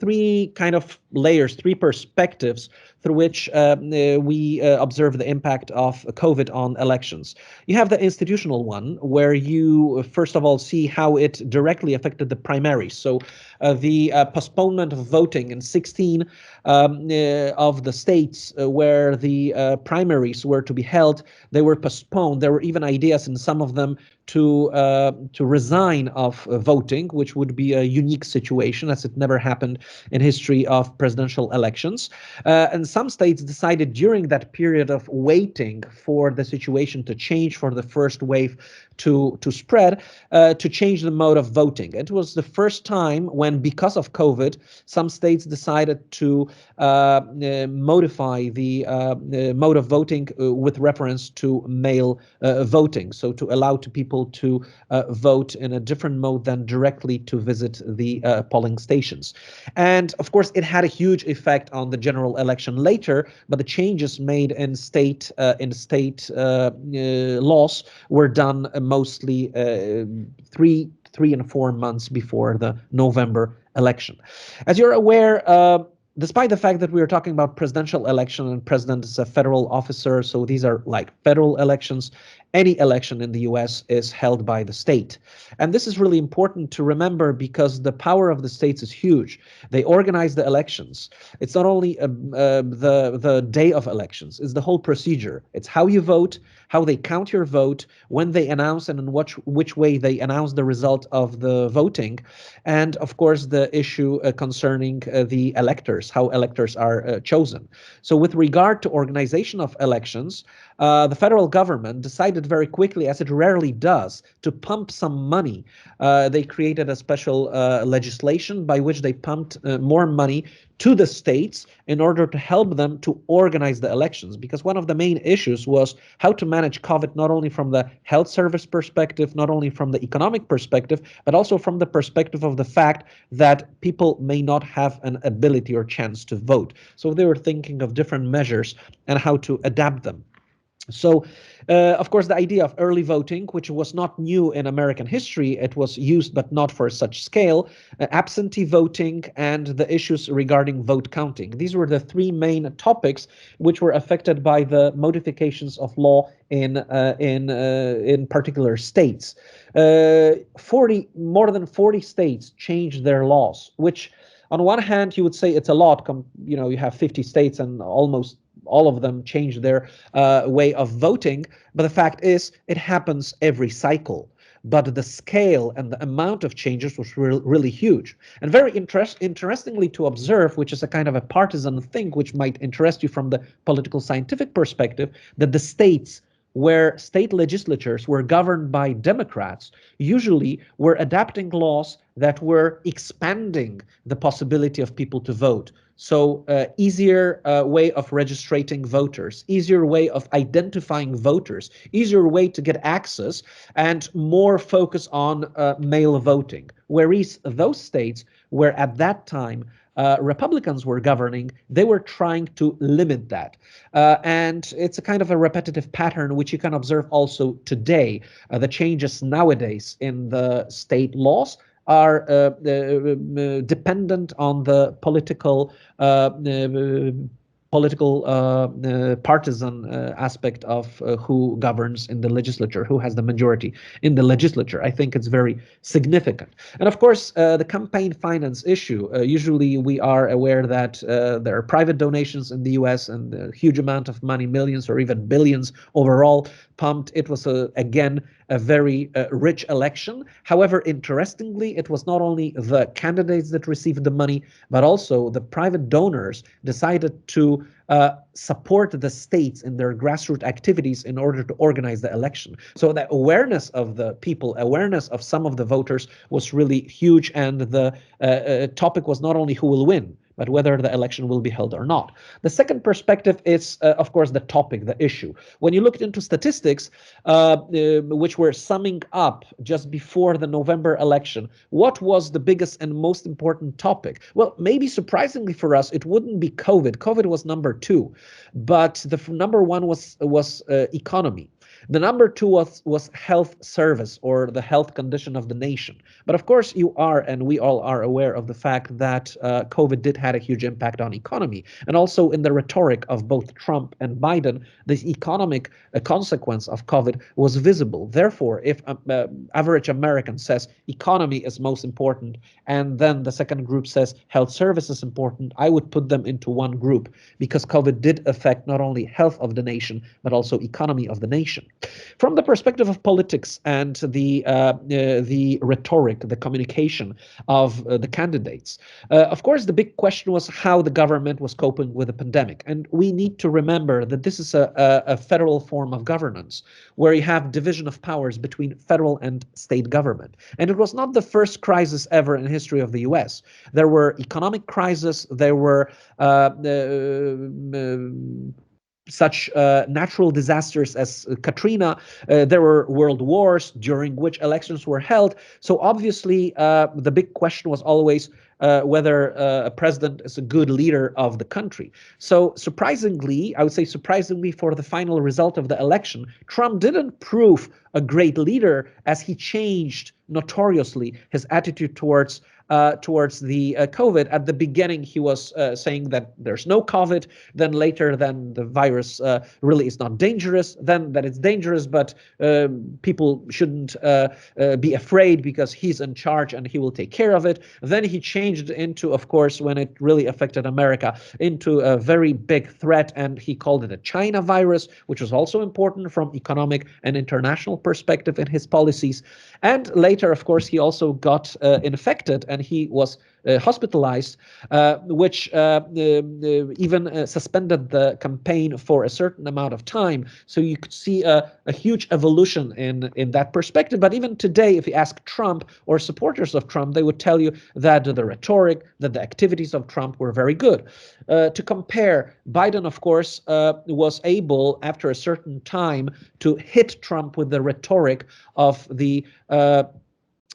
three kind of layers, three perspectives through which we observe the impact of COVID on elections. You have the institutional one, where you first of all see how it directly affected the primaries. So the postponement of voting in 16 of the states where the primaries were to be held, they were postponed. There were even ideas in some of them to resign of voting, which would be a unique situation as it never happened in history of presidential elections. And some states decided during that period of waiting for the situation to change, for the first wave to spread, to change the mode of voting. It was the first time when, because of COVID, some states decided to modify the mode of voting with reference to mail voting, so to allow to people to vote in a different mode than directly to visit the polling stations. And of course, it had a huge effect on the general election later, but the changes made in state laws were done mostly 3 and 4 months before the November election. As you're aware, despite the fact that we are talking about presidential election and president is a federal officer, so these are like federal elections, any election in the US is held by the state. And this is really important to remember because the power of the states is huge. They organize the elections. It's not only the day of elections, it's the whole procedure. It's how you vote, how they count your vote, when they announce and in which way they announce the result of the voting, and of course the issue concerning the electors, how electors are chosen. So with regard to organization of elections, the federal government decided very quickly, as it rarely does, to pump some money. They created a special legislation by which they pumped more money to the states in order to help them to organize the elections. Because one of the main issues was how to manage COVID, not only from the health service perspective, not only from the economic perspective, but also from the perspective of the fact that people may not have an ability or chance to vote. So they were thinking of different measures and how to adapt them. So, of course, the idea of early voting, which was not new in American history, it was used but not for such scale, absentee voting, and the issues regarding vote counting. These were the three main topics which were affected by the modifications of law in particular states. More than 40 states changed their laws, which on one hand you would say it's a lot. You have 50 states and almost all of them change their way of voting, but the fact is it happens every cycle. But the scale and the amount of changes was really huge. And very interestingly to observe, which is a kind of a partisan thing which might interest you from the political scientific perspective, that the states where state legislatures were governed by Democrats usually were adapting laws that were expanding the possibility of people to vote. So easier way of registering voters, easier way of identifying voters, easier way to get access, and more focus on mail voting. Whereas those states where at that time Republicans were governing, they were trying to limit that. And it's a kind of a repetitive pattern which you can observe also today. The changes nowadays in the state laws are dependent on the political partisan aspect of who governs in the legislature, who has the majority in the legislature. I think it's very significant. And of course, the campaign finance issue. Usually we are aware that there are private donations in the US and a huge amount of money, millions or even billions overall pumped. It was, again, a very rich election. However, interestingly, it was not only the candidates that received the money, but also the private donors decided to support the states in their grassroots activities in order to organize the election. So the awareness of the people, awareness of some of the voters was really huge, and the topic was not only who will win, but whether the election will be held or not. The second perspective is, of course, the topic, the issue. When you looked into statistics, which were summing up just before the November election, what was the biggest and most important topic? Well, maybe surprisingly for us, it wouldn't be COVID. COVID was number 2, but the number 1 was economy. The number two was health service, or the health condition of the nation. But of course, you are, and we all are aware of the fact that COVID did had a huge impact on economy. And also in the rhetoric of both Trump and Biden, this economic consequence of COVID was visible. Therefore, if average American says economy is most important, and then the second group says health service is important, I would put them into one group, because COVID did affect not only health of the nation, but also economy of the nation. From the perspective of politics and the rhetoric, the communication of the candidates, of course, the big question was how the government was coping with the pandemic. And we need to remember that this is a federal form of governance, where you have division of powers between federal and state government. And it was not the first crisis ever in the history of the US. There were economic crises, there were such natural disasters as Katrina. There were world wars during which elections were held. So obviously, the big question was always whether a president is a good leader of the country. So surprisingly, I would say surprisingly for the final result of the election, Trump didn't prove a great leader, as he changed notoriously his attitude towards the COVID. At the beginning, he was saying that there's no COVID. Then later, then the virus really is not dangerous. Then that it's dangerous, but people shouldn't be afraid because he's in charge and he will take care of it. Then he changed into, of course, when it really affected America, into a very big threat, and he called it a China virus, which was also important from economic and international perspective in his policies. And later, of course, he also got infected, and he was hospitalized, which even suspended the campaign for a certain amount of time. So you could see a huge evolution in that perspective. But even today, if you ask Trump or supporters of Trump, they would tell you that the rhetoric, that the activities of Trump were very good. To compare, Biden, of course, was able, after a certain time, to hit Trump with the rhetoric of the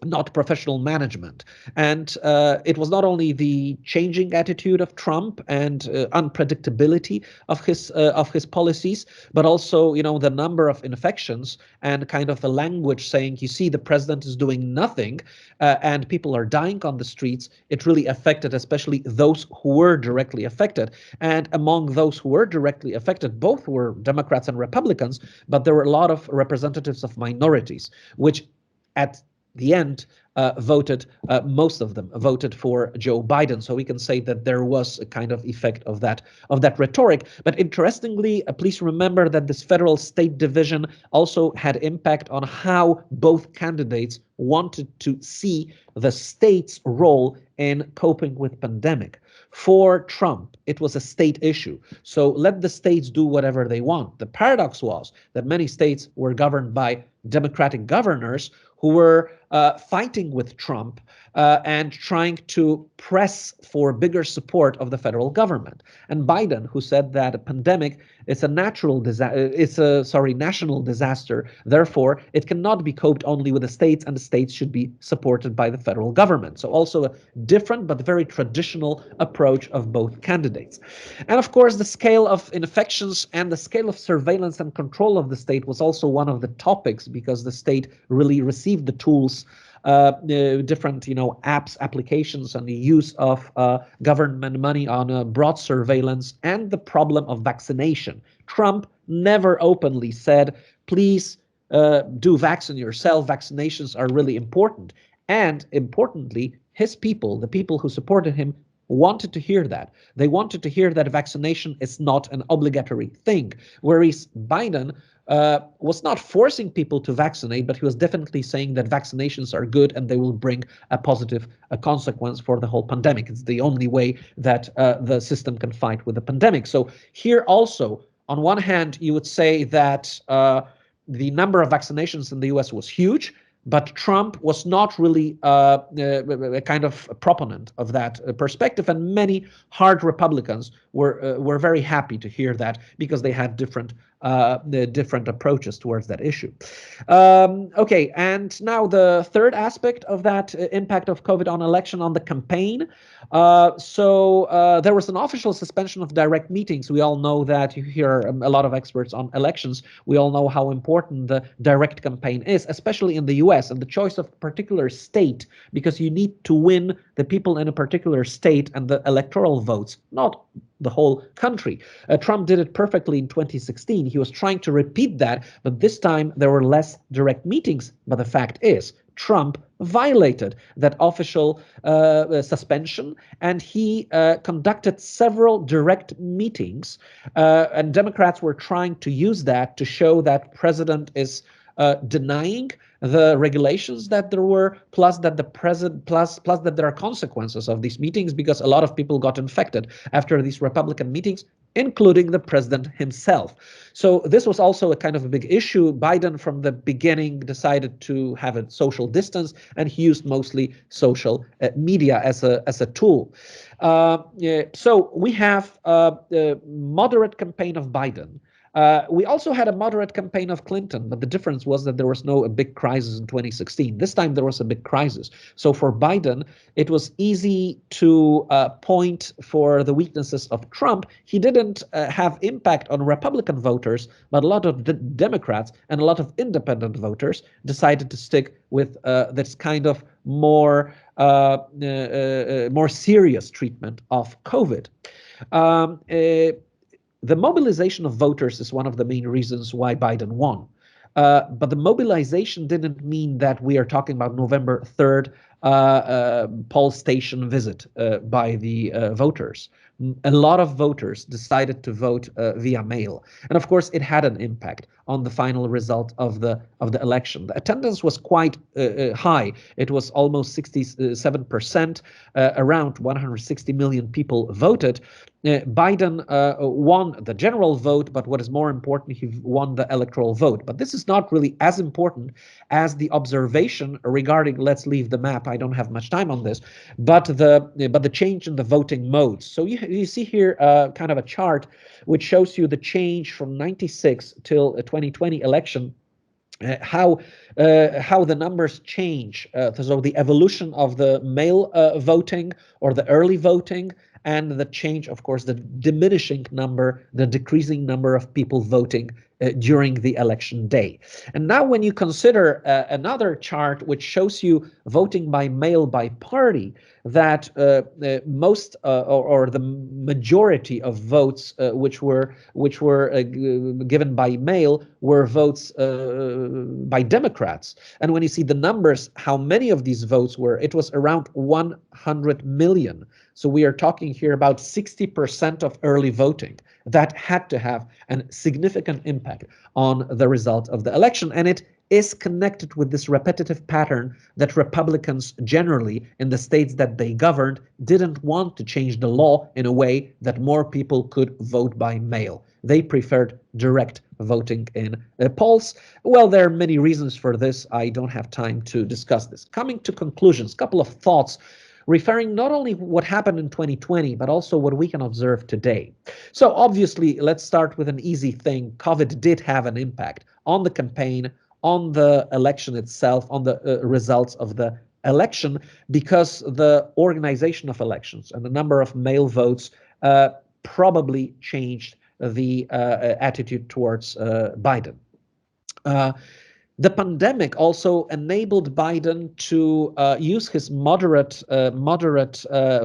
not professional management. And it was not only the changing attitude of Trump and unpredictability of his policies, but also, the number of infections and kind of the language saying, you see, the president is doing nothing and people are dying on the streets. It really affected especially those who were directly affected. And among those who were directly affected, both were Democrats and Republicans, but there were a lot of representatives of minorities, which at the end most of them voted for Joe Biden. So we can say that there was a kind of effect of that rhetoric. But interestingly, please remember that this federal state division also had impact on how both candidates wanted to see the state's role in coping with pandemic. For Trump, it was a state issue. So let the states do whatever they want. The paradox was that many states were governed by Democratic governors who were fighting with Trump and trying to press for bigger support of the federal government. And Biden, who said that a pandemic is a national disaster, therefore it cannot be coped only with the states, and the states should be supported by the federal government. So also a different but very traditional approach of both candidates. And of course, the scale of infections and the scale of surveillance and control of the state was also one of the topics, because the state really received the tools, different apps, applications, and the use of government money on broad surveillance, and the problem of vaccination. Trump never openly said, please do vaccine yourself. Vaccinations are really important. And importantly, his people, the people who supported him, wanted to hear that. They wanted to hear that vaccination is not an obligatory thing, whereas Biden was not forcing people to vaccinate, but he was definitely saying that vaccinations are good and they will bring a positive consequence for the whole pandemic. It's the only way that the system can fight with the pandemic. So here also, on one hand, you would say that the number of vaccinations in the US was huge, but Trump was not really a kind of a proponent of that perspective, and many hard Republicans were very happy to hear that, because they had different the different approaches towards that issue. Okay, and now the third aspect of that impact of COVID on election, on the campaign. There was an official suspension of direct meetings. We all know that. You hear a lot of experts on elections. We all know how important the direct campaign is, especially in the US, and the choice of a particular state, because you need to win the people in a particular state and the electoral votes, not the whole country. Trump did it perfectly in 2016. He was trying to repeat that, but this time there were less direct meetings. But the fact is, Trump violated that official suspension, and he conducted several direct meetings, and Democrats were trying to use that to show that president is denying the regulations that there were, plus that the president, plus that there are consequences of these meetings, because a lot of people got infected after these Republican meetings, including the president himself. So this was also a kind of a big issue. Biden from the beginning decided to have a social distance, and he used mostly social media as a tool. So we have a moderate campaign of Biden. We also had a moderate campaign of Clinton, but the difference was that there was no big crisis in 2016. This time there was a big crisis. So for Biden, it was easy to point for the weaknesses of Trump. He didn't have impact on Republican voters, but a lot of Democrats and a lot of independent voters decided to stick with this kind of more serious treatment of COVID. The mobilization of voters is one of the main reasons why Biden won. But the mobilization didn't mean that we are talking about November 3rd poll station visit by the voters. A lot of voters decided to vote via mail. And of course, it had an impact on the final result of the election. The attendance was quite high. It was almost 67%. Around 160 million people voted. Biden won the general vote, but what is more important, he won the electoral vote. But this is not really as important as the observation regarding, let's leave the map, I don't have much time on this, but the change in the voting modes. So you see here kind of a chart which shows you the change from 96 till 2020 election. How the numbers change. So the evolution of the mail voting or the early voting, and the change, of course, the diminishing number, the decreasing number of people voting during the election day. And now when you consider another chart which shows you voting by mail by party, that most or the majority of votes which were given by mail were votes by Democrats. And when you see the numbers, how many of these votes were, it was around 100 million. So we are talking here about 60% of early voting. That had to have a significant impact on the result of the election. And it is connected with this repetitive pattern that Republicans generally in the states that they governed didn't want to change the law in a way that more people could vote by mail. They preferred direct voting in polls. Well, there are many reasons for this. I don't have time to discuss this. Coming to conclusions, a couple of thoughts referring not only what happened in 2020, but also what we can observe today. So obviously, let's start with an easy thing. COVID did have an impact on the campaign, on the election itself, on the results of the election, because the organization of elections and the number of mail votes probably changed the attitude towards Biden. The pandemic also enabled Biden to use his moderate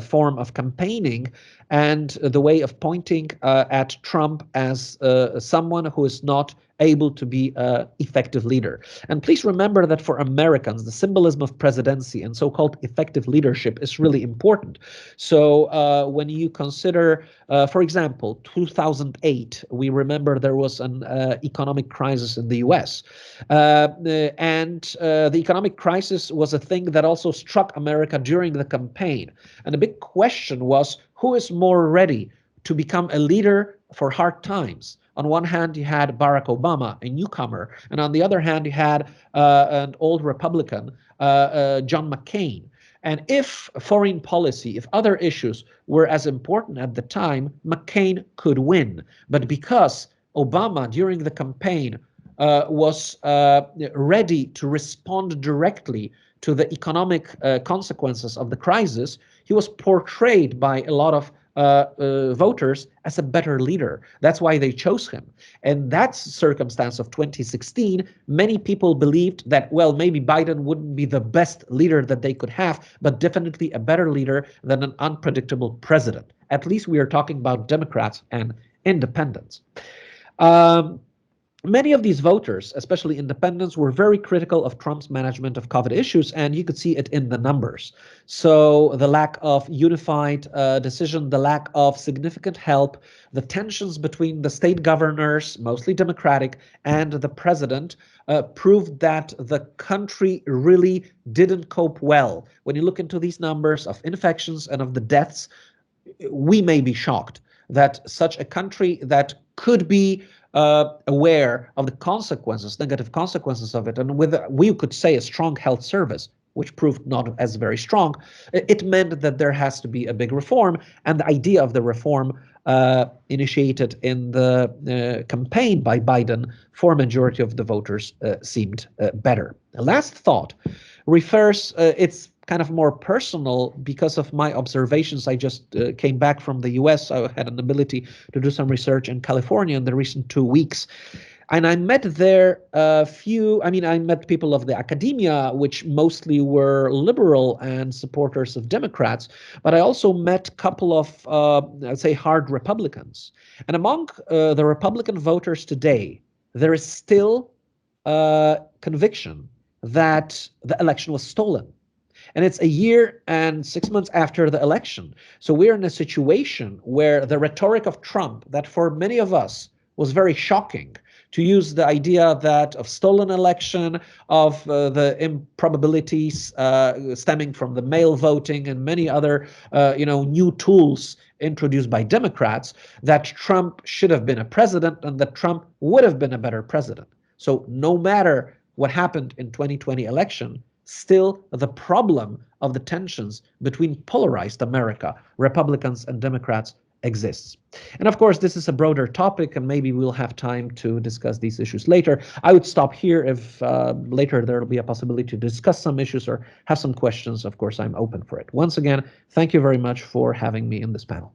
form of campaigning and the way of pointing at Trump as someone who is not able to be an effective leader. And please remember that for Americans, the symbolism of presidency and so-called effective leadership is really important. So when you consider, for example, 2008, we remember there was an economic crisis in the US. And the economic crisis was a thing that also struck America during the campaign. And the big question was, who is more ready to become a leader for hard times? On one hand, you had Barack Obama, a newcomer, and on the other hand, you had an old Republican, John McCain. And if foreign policy, if other issues were as important at the time, McCain could win. But because Obama, during the campaign, was ready to respond directly to the economic consequences of the crisis, he was portrayed by a lot of voters as a better leader. That's why they chose him. And that circumstance of 2016, many people believed that, well, maybe Biden wouldn't be the best leader that they could have, but definitely a better leader than an unpredictable president. At least we are talking about Democrats and independents. Many of these voters, especially independents, were very critical of Trump's management of COVID issues, and you could see it in the numbers. So the lack of unified decision, the lack of significant help, the tensions between the state governors, mostly Democratic, and the president proved that the country really didn't cope well. When you look into these numbers of infections and of the deaths, we may be shocked that such a country that could be aware of the consequences, negative consequences of it, and with, we could say, a strong health service, which proved not as very strong, it meant that there has to be a big reform. And the idea of the reform initiated in the campaign by Biden for a majority of the voters seemed better. The last thought refers, it's kind of more personal because of my observations. I just came back from the US. I had an ability to do some research in California in the recent 2 weeks. And I met there I met people of the academia, which mostly were liberal and supporters of Democrats, but I also met a couple of, I'd say, hard Republicans. And among the Republican voters today, there is still conviction that the election was stolen. And it's a year and 6 months after the election. So we're in a situation where the rhetoric of Trump, that for many of us was very shocking, to use the idea that of stolen election, of the improbabilities stemming from the mail voting and many other new tools introduced by Democrats, that Trump should have been a president and that Trump would have been a better president. So no matter what happened in 2020 election, still the problem of the tensions between polarized America, Republicans and Democrats, exists. And of course, this is a broader topic, and maybe we'll have time to discuss these issues later. I would stop here. If later there will be a possibility to discuss some issues or have some questions, of course, I'm open for it. Once again, thank you very much for having me in this panel.